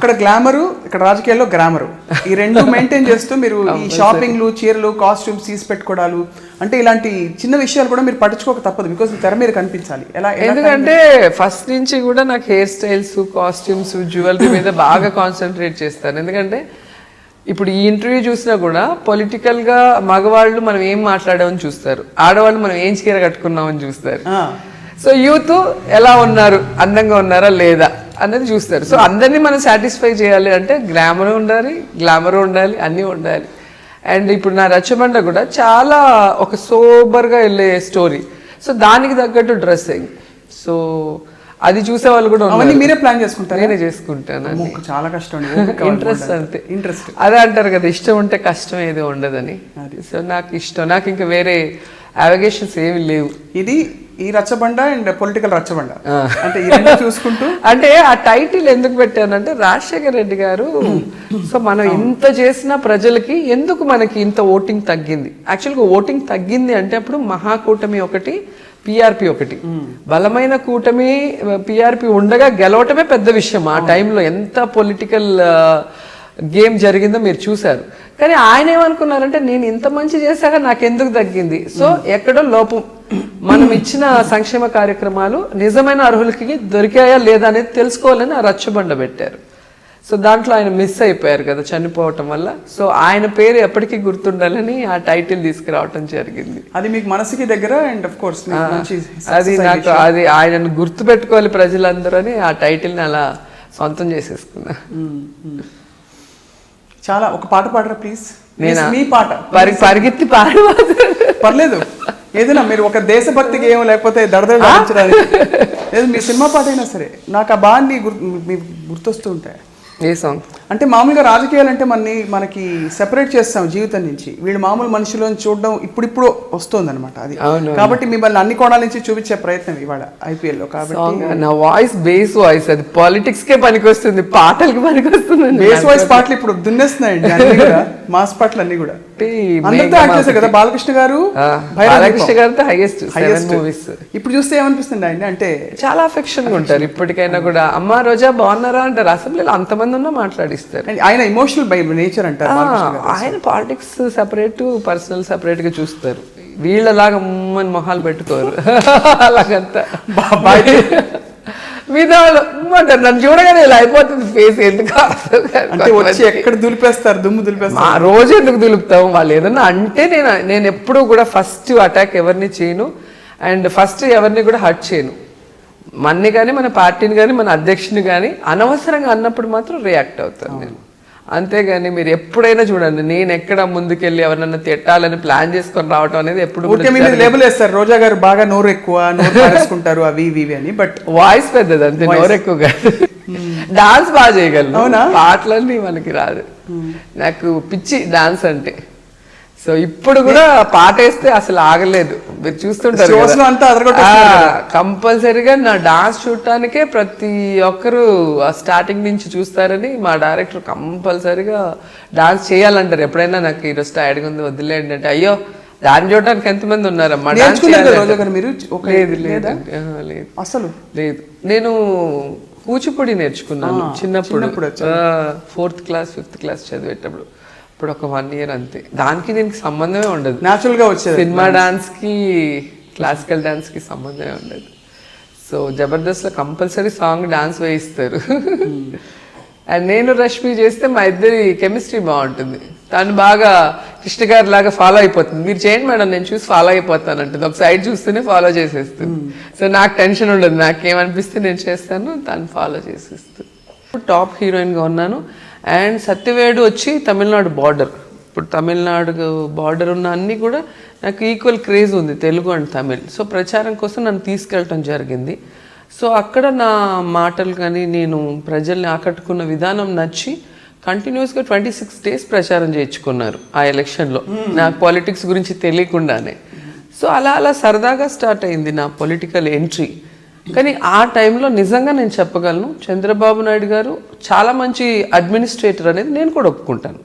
అక్కడ గ్లామరు, ఇక్కడ రాజకీయాల్లో గ్రామరు, ఈ రెండు మెయింటైన్ చేస్తూ మీరు ఈ షాపింగ్లు, చీరలు, కాస్ట్యూమ్స్ తీసి పెట్టుకోవడాలు, అంటే ఇలాంటి చిన్న విషయాలు కూడా మీరు పట్టించుకోక తప్పదు, బికాస్ తెర మీద కనిపించాలి. ఎందుకంటే ఫస్ట్ నుంచి కూడా నాకు హెయిర్ స్టైల్స్, కాస్ట్యూమ్స్, జ్యువెలరీ మీద బాగా కాన్సన్ట్రేట్ చేస్తాను. ఎందుకంటే ఇప్పుడు ఈ ఇంటర్వ్యూ చూసినా కూడా పొలిటికల్ గా మగవాళ్ళు మనం ఏం మాట్లాడామని చూస్తారు, ఆడవాళ్ళు మనం ఏం చీర కట్టుకున్నామని చూస్తారు. సో యూత్ ఎలా ఉన్నారు, అందంగా ఉన్నారా లేదా అనేది చూస్తారు. సో అందరినీ మనం సాటిస్ఫై చేయాలి అంటే గ్లామర్ ఉండాలి, అన్నీ ఉండాలి. అండ్ ఇప్పుడు నా రచ్చబండ కూడా చాలా ఒక సోబర్గా వెళ్ళే స్టోరీ. సో దానికి తగ్గట్టు డ్రెస్సింగ్. సో అది చూసే వాళ్ళు కూడా మీరే ప్లాన్ చేసుకుంటారు? నేనే చేసుకుంటాను. చాలా కష్టం, ఇంట్రెస్ట్ అంతే. అదే అంటారు కదా, ఇష్టం ఉంటే కష్టం ఏది ఉండదని. సో నాకు ఇష్టం, నాకు ఇంకా వేరే అవగేషన్స్ ఏమి లేవు. ఇది ఈ రచ్చబండ అండ్ పొలిటికల్ రచ్చబండ అంటే చూసుకుంటూ అంటే ఆ టైటిల్ ఎందుకు పెట్టానంటే రాజశేఖర రెడ్డి గారు సో మనం ఇంత చేసిన ప్రజలకి ఎందుకు మనకి ఇంత ఓటింగ్ తగ్గింది. యాక్చువల్గా ఓటింగ్ తగ్గింది అంటే అప్పుడు మహాకూటమి ఒకటి, పిఆర్పి ఒకటి, బలమైన కూటమి పిఆర్పి ఉండగా గెలవటమే పెద్ద విషయం. ఆ టైంలో ఎంత పొలిటికల్ గేమ్ జరిగిందో మీరు చూశారు. కానీ ఆయన ఏమనుకున్నారంటే నేను ఇంత మంచి చేశాక నాకెందుకు తగ్గింది. సో ఎక్కడో లోపం, మనం ఇచ్చిన సంక్షేమ కార్యక్రమాలు నిజమైన అర్హులకి దొరికాయా లేదా అనేది తెలుసుకోవాలని ఆ రచ్చబండ పెట్టారు. సో దాంట్లో ఆయన మిస్ అయిపోయారు కదా చనిపోవటం వల్ల. సో ఆయన పేరు ఎప్పటికీ గుర్తుండాలని ఆ టైటిల్ తీసుకురావటం జరిగింది. అది మీకు మనసుకి దగ్గర అండ్ ఆఫ్ కోర్స్ అది నాకు అది ఆయనను గుర్తు పెట్టుకోవాలి ప్రజలందరూ అని ఆ టైటిల్ని అలా సొంతం చేసేసుకున్నా. చాలా ఒక పాట పాడరా ప్లీజ్? మీ పాట పరిగెత్తి పాడు పర్లేదు, ఏదైనా మీరు ఒక దేశభక్తికి ఏమో లేకపోతే దడదడానికి లేదు, మీ సినిమా పాట అయినా సరే. నాకు ఆ బాగా గుర్తొస్తూ ఉంటాయి. ఏ సాంగ్ అంటే మామూలుగా రాజకీయాలు అంటే మనకి సెపరేట్ చేస్తాం జీవితం నుంచి, వీళ్ళు మామూలు మనుషులను చూడడం ఇప్పుడిప్పుడు వస్తుంది అనమాట. అది కాబట్టి మిమ్మల్ని అన్ని కోణాల నుంచి చూపించే ప్రయత్నం ఇవాళ IPL లో. కాబట్టి నా వాయిస్ బేస్ వాయిస్ అది పాలిటిక్స్ కే పనికొస్తుంది, పాటలకి పనికొస్తుంది. బేస్ వాయిస్ పాటలు ఇప్పుడు దున్నేస్తున్నాయండి అన్ని కూడా, మాస్ పాటలు అన్ని కూడా అందరితో యాక్ట్ చేశారు కదా. బాలకృష్ణ గారు, బాలకృష్ణ గారితో హైయెస్ట్ మూవీస్. ఇప్పుడు చూస్తే ఏమనిపిస్తుంది ఆయన అంటే చాలా అఫెక్షన్ గా ఉంటారు ఇప్పటికైనా కూడా. అమ్మ రోజా బాగున్నారా అంటారు, అసెంబ్లీలో అంతమంది ఉన్నా మాట్లాడిస్తారు. ఆయన ఎమోషనల్ బై నేచర్ అంటారు. ఆయన పాలిటిక్స్ సెపరేట్, పర్సనల్ సెపరేట్ గా చూస్తారు. వీళ్ళలాగా ఉమ్మని మొహాలు పెట్టుకోరు అలాగంతా. మీద అంటారు, నన్ను చూడగానే ఇలా అయిపోతుంది ఫేస్. ఎందుకు వచ్చి ఎక్కడ దులిపేస్తారు, దుమ్ము దులిపేస్తారు. రోజు ఎందుకు దులుపుతాం? వాళ్ళు ఏదన్నా అంటే నేను ఎప్పుడు కూడా ఫస్ట్ అటాక్ ఎవరిని చేయను అండ్ ఫస్ట్ ఎవరిని కూడా హర్ట్ చేయను. మన్ని కానీ, మన పార్టీని కానీ, మన అధ్యక్షుని కానీ అనవసరంగా అన్నప్పుడు మాత్రం రియాక్ట్ అవుతాను నేను. అంతేగాని మీరు ఎప్పుడైనా చూడండి, నేను ఎక్కడ ముందుకెళ్ళి ఎవరినన్నా తిట్టాలని ప్లాన్ చేసుకొని రావటం అనేది ఎప్పుడు లేబుల్ వేస్తారు. రోజా గారు బాగా నోరు ఎక్కువ, నోరు అవి ఇవి అని. బట్ వాయిస్ పెద్దది అంతే, నోరు ఎక్కువ కాదు. డాన్స్ బాగా చేయగలను, పాటలన్నీ మనకి రాదు. నాకు పిచ్చి డాన్స్ అంటే. సో ఇప్పుడు కూడా పాట వేస్తే అసలు ఆగలేదు. మీరు చూస్తుంటారు కంపల్సరీగా నా డాన్స్ చూడటానికే ప్రతి ఒక్కరు స్టార్టింగ్ నుంచి చూస్తారని మా డైరెక్టర్ కంపల్సరీగా డాన్స్ చేయాలంటారు. ఎప్పుడైనా నాకు ఈరోజు టైర్డ్గా ఉంది వదిలేండి అంటే, అయ్యో దాన్ని చూడటానికి ఎంతమంది ఉన్నారమ్మా, డాన్స్ లేదు లేదు అసలు లేదు. నేను కూచిపూడి నేర్చుకున్నాను చిన్నప్పుడు, 4th క్లాస్ 5th క్లాస్ చదివేటప్పుడు. ఇప్పుడు ఒక 1 year అంతే. దానికి దీనికి సంబంధమే ఉండదు, న్యాచురల్ గా వచ్చేది. సినిమా డాన్స్ కి క్లాసికల్ డాన్స్ కి సంబంధమే ఉండదు. సో జబర్దస్త్ లో కంపల్సరీ సాంగ్ డాన్స్ వేయిస్తారు. అండ్ నేను రష్మి చేస్తే మా ఇద్దరి కెమిస్ట్రీ బాగుంటుంది. తను బాగా కృష్ణ గారి లాగా ఫాలో అయిపోతుంది. మీరు చేయండి మేడం, నేను చూసి ఫాలో అయిపోతాను అంటుంది. ఒక సైడ్ చూస్తూనే ఫాలో చేసేస్తుంది. సో నాకు టెన్షన్ ఉండదు, నాకేమనిపిస్తే నేను చేస్తాను, తను ఫాలో చేసేస్తుంది. టాప్ హీరోయిన్గా ఉన్నాను. అండ్ సత్యవేడు వచ్చి తమిళనాడు బార్డర్. ఇప్పుడు తమిళనాడు బార్డర్ ఉన్న అన్నీ కూడా నాకు ఈక్వల్ క్రేజ్ ఉంది, తెలుగు అండ్ తమిళ్. సో ప్రచారం కోసం నన్ను తీసుకెళ్ళటం జరిగింది. సో అక్కడ నా మాటలు కానీ నేను ప్రజల్ని ఆకట్టుకున్న విధానం నచ్చి కంటిన్యూస్గా 26 days ప్రచారం చేయించుకున్నారు ఆ ఎలక్షన్లో, నాకు పాలిటిక్స్ గురించి తెలియకుండానే. సో అలా అలా సరదాగా స్టార్ట్ అయింది నా పొలిటికల్ ఎంట్రీ. కానీ ఆ టైంలో నిజంగా నేను చెప్పగలను, చంద్రబాబు నాయుడు గారు చాలా మంచి అడ్మినిస్ట్రేటర్ అనేది నేను కూడా ఒప్పుకుంటాను.